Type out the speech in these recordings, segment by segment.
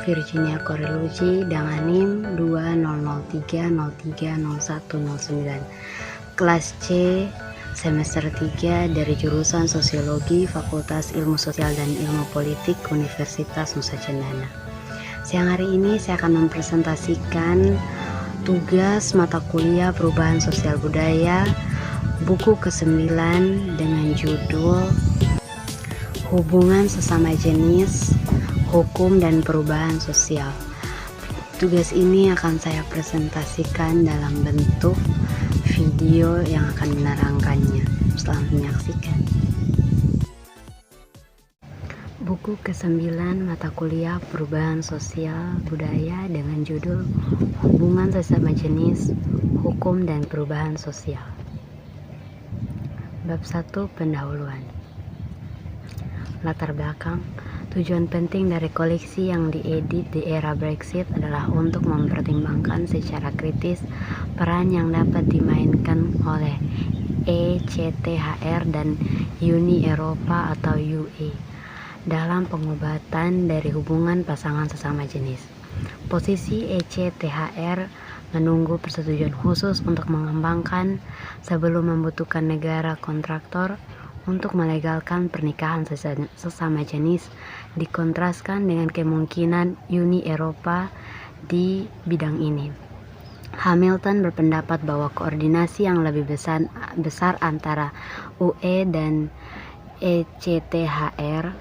Virginia Corelucci dengan NIM 2003030109. Kelas C semester 3 dari jurusan Sosiologi Fakultas Ilmu Sosial dan Ilmu Politik Universitas Nusa Cendana. Siang hari ini saya akan mempresentasikan tugas mata kuliah Perubahan Sosial Budaya buku ke-9 dengan judul Hubungan Sesama Jenis, Hukum dan Perubahan Sosial. Tugas ini akan saya presentasikan dalam bentuk video yang akan menerangkannya. Selamat menyaksikan. Buku ke-9 mata kuliah Perubahan Sosial Budaya dengan judul Hubungan Sesama Jenis, Hukum dan Perubahan Sosial. Bab 1 Pendahuluan. Latar belakang. Tujuan penting dari koleksi yang diedit di era Brexit adalah untuk mempertimbangkan secara kritis peran yang dapat dimainkan oleh ECTHR dan Uni Eropa atau UE dalam pengobatan dari hubungan pasangan sesama jenis. Posisi ECTHR menunggu persetujuan khusus untuk mengembangkan sebelum membutuhkan negara kontraktor untuk melegalkan pernikahan sesama jenis, dikontraskan dengan kemungkinan Uni Eropa di bidang ini. Hamilton berpendapat bahwa koordinasi yang lebih besar antara UE dan ECTHR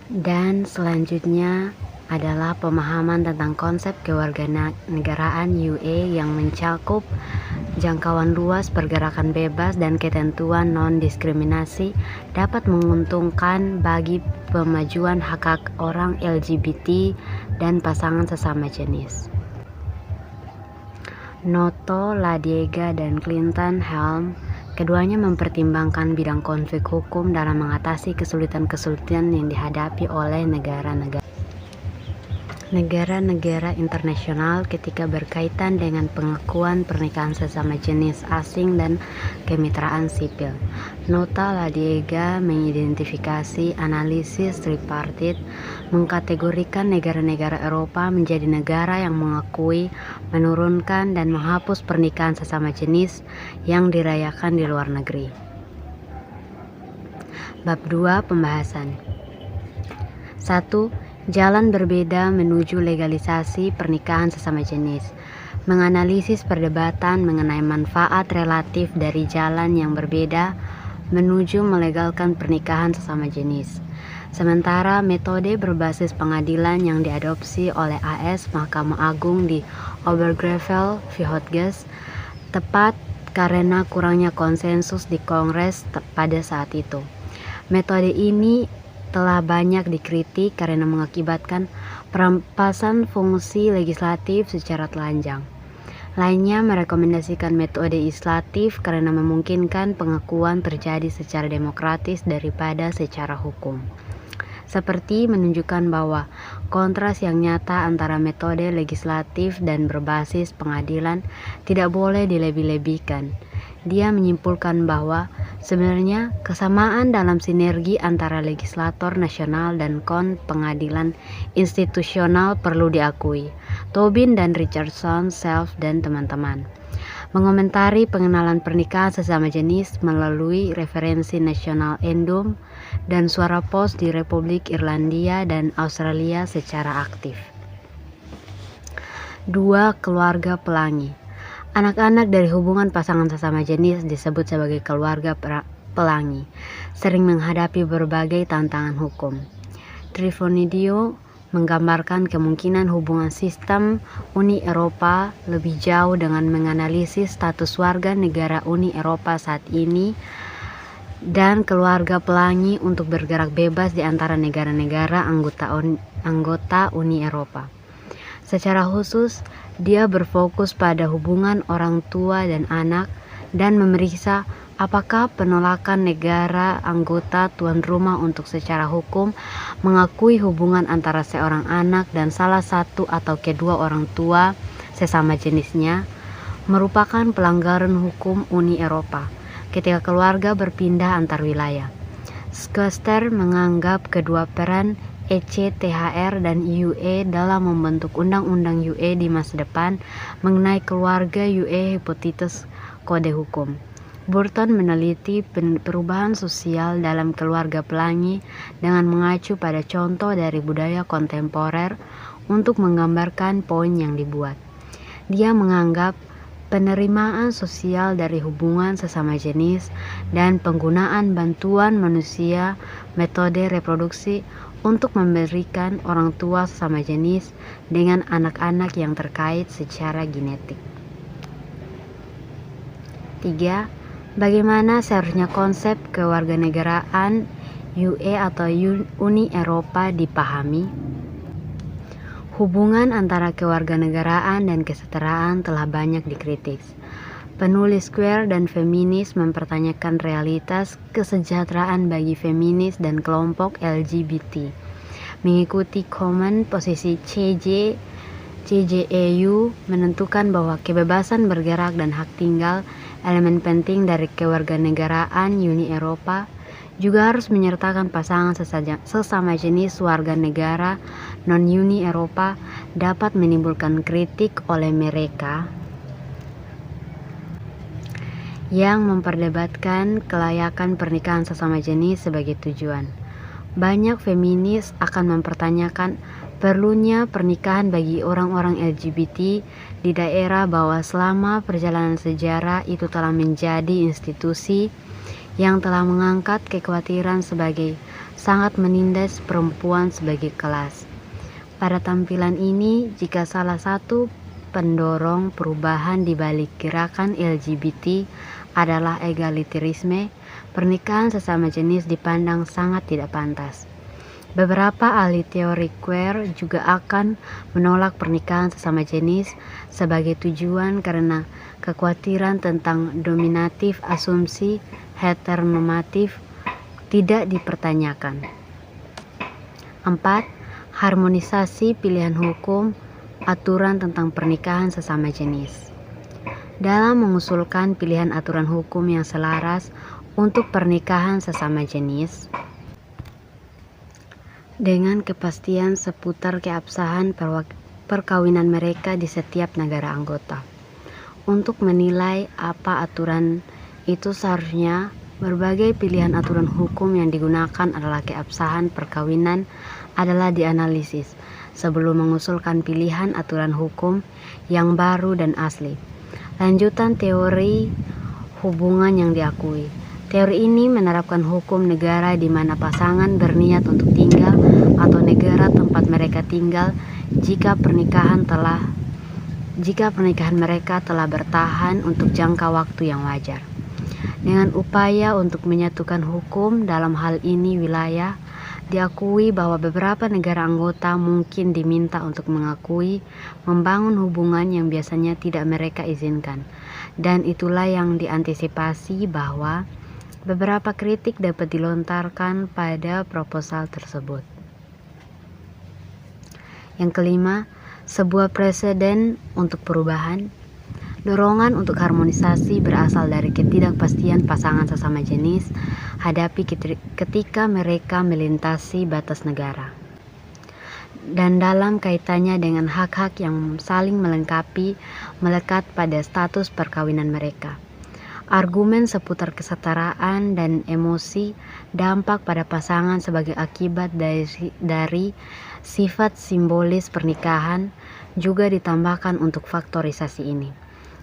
dan selanjutnya adalah pemahaman tentang konsep kewarganegaraan UE yang mencakup jangkauan luas, pergerakan bebas, dan ketentuan non-diskriminasi dapat menguntungkan bagi pemajuan hak-hak orang LGBT dan pasangan sesama jenis. Noto, Ladiega, dan Clinton Helm keduanya mempertimbangkan bidang konflik hukum dalam mengatasi kesulitan-kesulitan yang dihadapi oleh negara-negara internasional ketika berkaitan dengan pengakuan pernikahan sesama jenis asing dan kemitraan sipil. Nota Ladiega mengidentifikasi analisis tripartit, mengkategorikan negara-negara Eropa menjadi negara yang mengakui, menurunkan, dan menghapus pernikahan sesama jenis yang dirayakan di luar negeri. Bab 2 Pembahasan. 1. Jalan berbeda menuju legalisasi pernikahan sesama jenis. Menganalisis perdebatan mengenai manfaat relatif dari jalan yang berbeda menuju melegalkan pernikahan sesama jenis. Sementara metode berbasis pengadilan yang diadopsi oleh AS Mahkamah Agung di Obergefell Vyhotges tepat karena kurangnya konsensus di Kongres pada saat itu. Metode ini telah banyak dikritik karena mengakibatkan perampasan fungsi legislatif secara telanjang. Lainnya merekomendasikan metode islatif karena memungkinkan pengakuan terjadi secara demokratis daripada secara hukum. Seperti menunjukkan bahwa kontras yang nyata antara metode legislatif dan berbasis pengadilan tidak boleh dilebih-lebihkan. Dia menyimpulkan bahwa sebenarnya kesamaan dalam sinergi antara legislator nasional dan pengadilan institusional perlu diakui. Tobin dan Richardson, Self, dan teman-teman mengomentari pengenalan pernikahan sesama jenis melalui referensi nasional Endom dan Suara Pos di Republik Irlandia dan Australia secara aktif. 2. Keluarga Pelangi. Anak-anak dari hubungan pasangan sesama jenis disebut sebagai keluarga pelangi, sering menghadapi berbagai tantangan hukum. Trifonidio menggambarkan kemungkinan hubungan sistem Uni Eropa lebih jauh dengan menganalisis status warga negara Uni Eropa saat ini dan keluarga pelangi untuk bergerak bebas di antara negara-negara anggota Uni Eropa. Secara khusus, dia berfokus pada hubungan orang tua dan anak dan memeriksa apakah penolakan negara anggota tuan rumah untuk secara hukum mengakui hubungan antara seorang anak dan salah satu atau kedua orang tua sesama jenisnya merupakan pelanggaran hukum Uni Eropa ketika keluarga berpindah antar wilayah. Schuster menganggap kedua peran ECTHR dan UE dalam membentuk Undang-Undang UE di masa depan mengenai keluarga UE Hipotesis Kode Hukum. Burton meneliti perubahan sosial dalam keluarga pelangi dengan mengacu pada contoh dari budaya kontemporer untuk menggambarkan poin yang dibuat. Dia menganggap penerimaan sosial dari hubungan sesama jenis dan penggunaan bantuan manusia metode reproduksi untuk memberikan orang tua sesama jenis dengan anak-anak yang terkait secara genetik. 3. Bagaimana seharusnya konsep kewarganegaraan UE atau Uni Eropa dipahami? Hubungan antara kewarganegaraan dan kesetaraan telah banyak dikritik. Penulis queer dan feminis mempertanyakan realitas kesejahteraan bagi feminis dan kelompok LGBT. Mengikuti komen posisi CJEU menentukan bahwa kebebasan bergerak dan hak tinggal, elemen penting dari kewarganegaraan Uni Eropa, juga harus menyertakan pasangan sesama jenis warga negara non-Uni Eropa dapat menimbulkan kritik oleh mereka yang memperdebatkan kelayakan pernikahan sesama jenis sebagai tujuan. Banyak feminis akan mempertanyakan perlunya pernikahan bagi orang-orang LGBT di daerah bahwa selama perjalanan sejarah itu telah menjadi institusi yang telah mengangkat kekhawatiran sebagai sangat menindas perempuan sebagai kelas. Pada tampilan ini, jika salah satu pendorong perubahan di balik gerakan LGBT adalah egalitarisme, pernikahan sesama jenis dipandang sangat tidak pantas. Beberapa ahli teori queer juga akan menolak pernikahan sesama jenis sebagai tujuan karena kekhawatiran tentang dominatif asumsi heteronormatif tidak dipertanyakan. 4. Harmonisasi pilihan hukum aturan tentang pernikahan sesama jenis. Dalam mengusulkan pilihan aturan hukum yang selaras untuk pernikahan sesama jenis dengan kepastian seputar keabsahan perkawinan mereka di setiap negara anggota. Untuk menilai apa aturan itu seharusnya, berbagai pilihan aturan hukum yang digunakan adalah keabsahan perkawinan adalah dianalisis sebelum mengusulkan pilihan aturan hukum yang baru dan asli. Lanjutan teori hubungan yang diakui. Teori ini menerapkan hukum negara di mana pasangan berniat untuk tinggal atau negara tempat mereka tinggal jika pernikahan mereka telah bertahan untuk jangka waktu yang wajar. Dengan upaya untuk menyatukan hukum dalam hal ini wilayah, diakui bahwa beberapa negara anggota mungkin diminta untuk mengakui membangun hubungan yang biasanya tidak mereka izinkan, dan itulah yang diantisipasi bahwa beberapa kritik dapat dilontarkan pada proposal tersebut. Yang kelima, sebuah preseden untuk perubahan. Dorongan untuk harmonisasi berasal dari ketidakpastian pasangan sesama jenis hadapi ketika mereka melintasi batas negara. Dan dalam kaitannya dengan hak-hak yang saling melengkapi melekat pada status perkawinan mereka. Argumen seputar kesetaraan dan emosi dampak pada pasangan sebagai akibat dari sifat simbolis pernikahan juga ditambahkan untuk faktorisasi ini.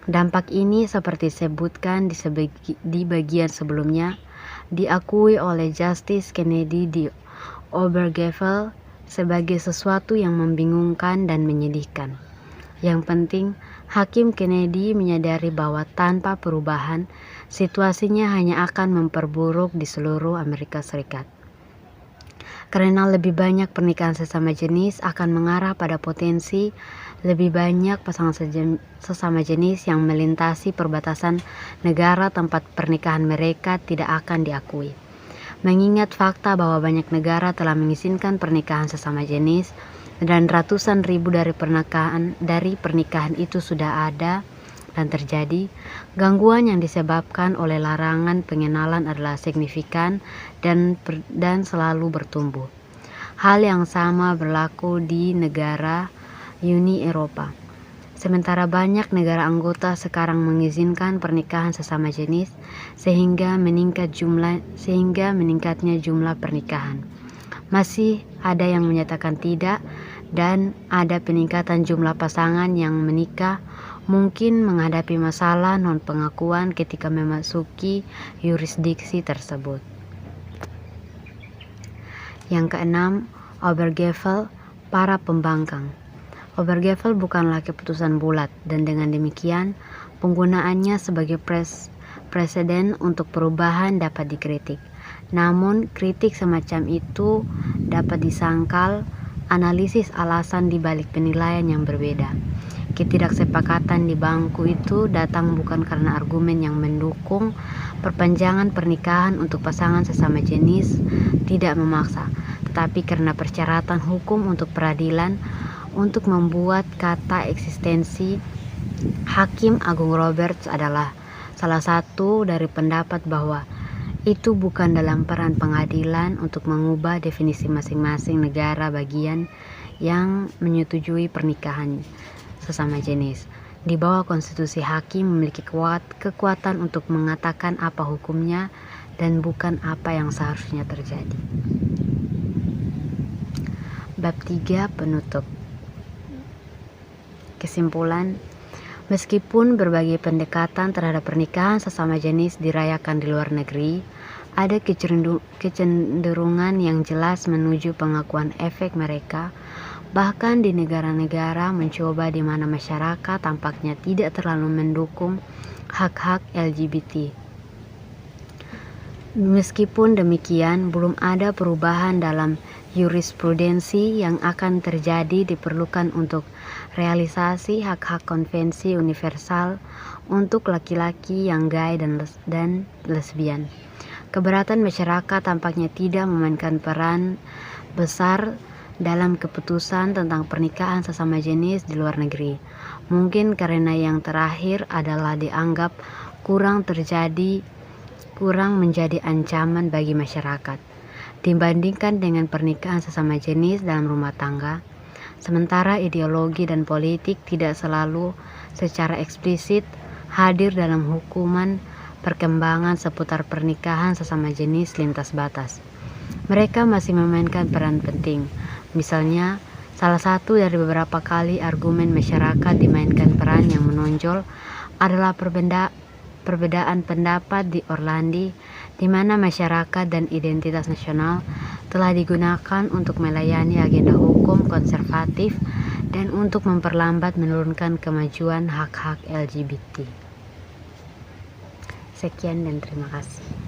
Dampak ini seperti disebutkan di bagian sebelumnya diakui oleh Justice Kennedy di Obergefell sebagai sesuatu yang membingungkan dan menyedihkan. Yang penting, Hakim Kennedy menyadari bahwa tanpa perubahan, situasinya hanya akan memperburuk di seluruh Amerika Serikat. Karena lebih banyak pernikahan sesama jenis akan mengarah pada potensi lebih banyak pasangan sesama jenis yang melintasi perbatasan negara tempat pernikahan mereka tidak akan diakui. Mengingat fakta bahwa banyak negara telah mengizinkan pernikahan sesama jenis dan ratusan ribu dari pernikahan itu sudah ada dan terjadi, gangguan yang disebabkan oleh larangan pengenalan adalah signifikan dan selalu bertumbuh. Hal yang sama berlaku di negara Uni Eropa. Sementara banyak negara anggota sekarang mengizinkan pernikahan sesama jenis sehingga meningkatnya jumlah pernikahan. Masih ada yang menyatakan tidak, dan ada peningkatan jumlah pasangan yang menikah mungkin menghadapi masalah non-pengakuan ketika memasuki yurisdiksi tersebut. Yang keenam, Obergefell, para pembangkang. Obergefell bukanlah keputusan bulat, dan dengan demikian penggunaannya sebagai preseden untuk perubahan dapat dikritik. Namun kritik semacam itu dapat disangkal analisis alasan di balik penilaian yang berbeda. Ketidaksepakatan di bangku itu datang bukan karena argumen yang mendukung perpanjangan pernikahan untuk pasangan sesama jenis tidak memaksa, tetapi karena persyaratan hukum untuk peradilan untuk membuat kata eksistensi. Hakim Agung Roberts adalah salah satu dari pendapat bahwa itu bukan dalam peran pengadilan untuk mengubah definisi masing-masing negara bagian yang menyetujui pernikahan sesama jenis. Di bawah konstitusi, hakim memiliki kekuatan untuk mengatakan apa hukumnya dan bukan apa yang seharusnya terjadi. Bab 3, penutup. Kesimpulan, meskipun berbagai pendekatan terhadap pernikahan sesama jenis dirayakan di luar negeri, ada kecenderungan yang jelas menuju pengakuan efek mereka, bahkan di negara-negara mencoba di mana masyarakat tampaknya tidak terlalu mendukung hak-hak LGBT. Meskipun demikian, belum ada perubahan dalam jurisprudensi yang akan terjadi diperlukan untuk realisasi hak-hak konvensi universal untuk laki-laki yang gay dan lesbian. Keberatan masyarakat tampaknya tidak memainkan peran besar dalam keputusan tentang pernikahan sesama jenis di luar negeri. Mungkin karena yang terakhir adalah dianggap kurang menjadi ancaman bagi masyarakat dibandingkan dengan pernikahan sesama jenis dalam rumah tangga. Sementara ideologi dan politik tidak selalu secara eksplisit hadir dalam hukuman perkembangan seputar pernikahan sesama jenis lintas batas. Mereka masih memainkan peran penting. Misalnya, salah satu dari beberapa kali argumen masyarakat dimainkan peran yang menonjol adalah perbedaan pendapat di Orlandi, di mana masyarakat dan identitas nasional telah digunakan untuk melayani agenda hukum konservatif dan untuk memperlambat menurunkan kemajuan hak-hak LGBT. Sekian dan terima kasih.